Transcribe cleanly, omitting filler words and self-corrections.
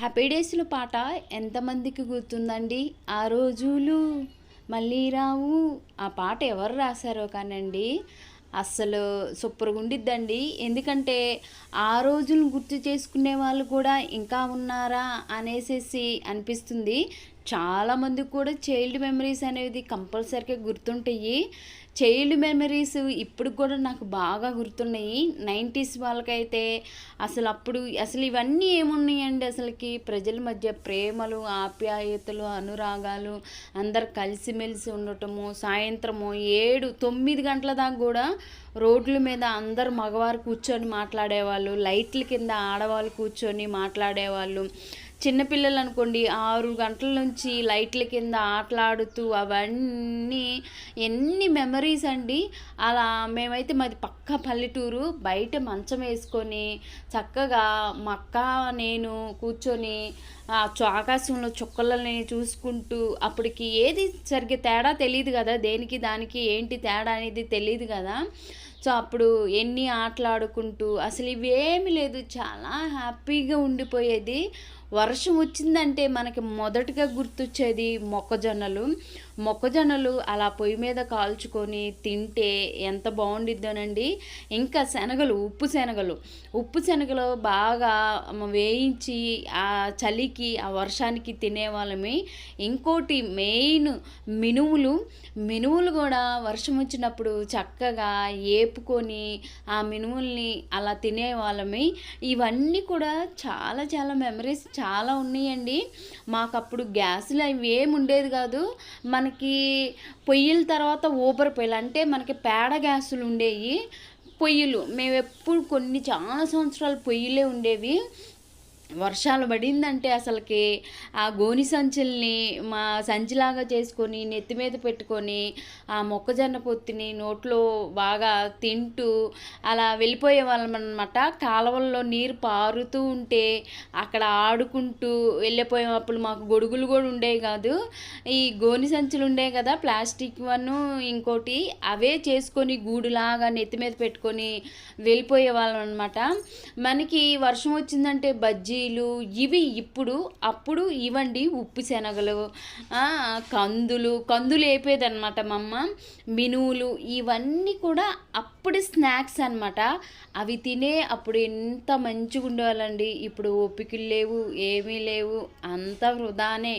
Happy డేస్‌లో పాట ఎంతమందికి గుర్తుందండి? ఆ రోజులు మళ్ళీ రావు. ఆ పాట ఎవరు రాసారో కానండి, అస్సలు సూపర్‌గుండిద్దండి. ఎందుకంటే, ఆ రోజులను గుర్తు చేసుకునే వాళ్ళు కూడా ఇంకా ఉన్నారా అనేసేసి అనిపిస్తుంది. చాలామందికి కూడా చైల్డ్ మెమరీస్ అనేది కంపల్సరీగా గుర్తుంటాయి. చైల్డ్ మెమరీస్ ఇప్పటికి కూడా నాకు బాగా గుర్తున్నాయి. 90స్ వాళ్ళకైతే అసలు ఇవన్నీ ఏమున్నాయండి అసలకి. ప్రజల మధ్య ప్రేమలు, ఆప్యాయతలు, అనురాగాలు, అందరు కలిసిమెలిసి ఉండటము, సాయంత్రము 7, 9 గంటల దాకా కూడా రోడ్ల మీద అందరు మగవారు కూర్చొని మాట్లాడేవాళ్ళు. లైట్ల కింద ఆడవాళ్ళు కూర్చొని మాట్లాడేవాళ్ళు. చిన్నపిల్లలు అనుకోండి 6 గంటల నుంచి లైట్ల కింద ఆటలాడుతూ అవన్నీ ఎన్ని మెమరీస్ అండి. అలా మేమైతే మాది పక్కా పల్లెటూరు. బయట మంచం వేసుకొని చక్కగా మా అక్క నేను కూర్చొని ఆకాశంలో చుక్కలని చూసుకుంటూ, అప్పటికి ఏది సరిగ్గా తేడా తెలియదు కదా, దేనికి దానికి ఏంటి తేడా అనేది తెలియదు కదా. సో అప్పుడు ఎన్ని ఆటలాడుకుంటూ అసలు ఇవేమీ లేదు, చాలా హ్యాపీగా ఉండిపోయేది. వర్షం వచ్చిందంటే మనకి మొదటగా గుర్తొచ్చేది మొక్కజొన్నలు అలా పొయ్యి మీద కాల్చుకొని తింటే ఎంత బాగుండిద్దోనండి. ఇంకా ఉప్పు శనగలు బాగా వేయించి ఆ చలికి ఆ వర్షానికి తినేవాళ్ళమి. ఇంకోటి మెయిన్ మినుములు కూడా వర్షం వచ్చినప్పుడు చక్కగా ఏపుకొని ఆ మినుముల్ని అలా తినేవాళ్ళమి. ఇవన్నీ కూడా చాలా చాలా మెమరీస్ చాలా ఉన్నాయండి. మాకప్పుడు గ్యాసులు అవి ఏమి ఉండేది కాదు. మనకి పొయ్యిల తర్వాత ఊబర్ పొయ్యిలు అంటే మనకి పేడ గ్యాసులు ఉండేవి. మేము ఎప్పుడు చాలా సంవత్సరాలు పొయ్యిలే ఉండేవి. వర్షాలు పడిందంటే అసలుకి ఆ గోని సంచుల్ని మా సంచిలాగా చేసుకొని నెత్తి మీద పెట్టుకొని ఆ మొక్కజొన్న పొత్తిని నోట్లో బాగా తింటూ అలా వెళ్ళిపోయే వాళ్ళం అనమాట. కాలువల్లో నీరు పారుతూ ఉంటే అక్కడ ఆడుకుంటూ వెళ్ళిపోయాం. అప్పుడు మాకు గొడుగులు కూడా ఉండేవి కాదు. ఈ గోని సంచులు ఉండేవి కదా, ప్లాస్టిక్ ఇంకోటి అవే చేసుకొని గూడులాగా నెత్తి మీద పెట్టుకొని వెళ్ళిపోయే వాళ్ళం అనమాట. మనకి వర్షం వచ్చిందంటే బజ్జీలు ఇవి అప్పుడు ఇవండి ఉప్పు శనగలు, కందులు వేపేదనమాట మా అమ్మ. మినువులు ఇవన్నీ కూడా అప్పుడు స్నాక్స్ అనమాట. అవి తినే అప్పుడు ఎంత మంచిగా ఉండేవాళ్ళండి. ఇప్పుడు ఓపికలు లేవు, ఏమీ లేవు, అంతా వృధానే.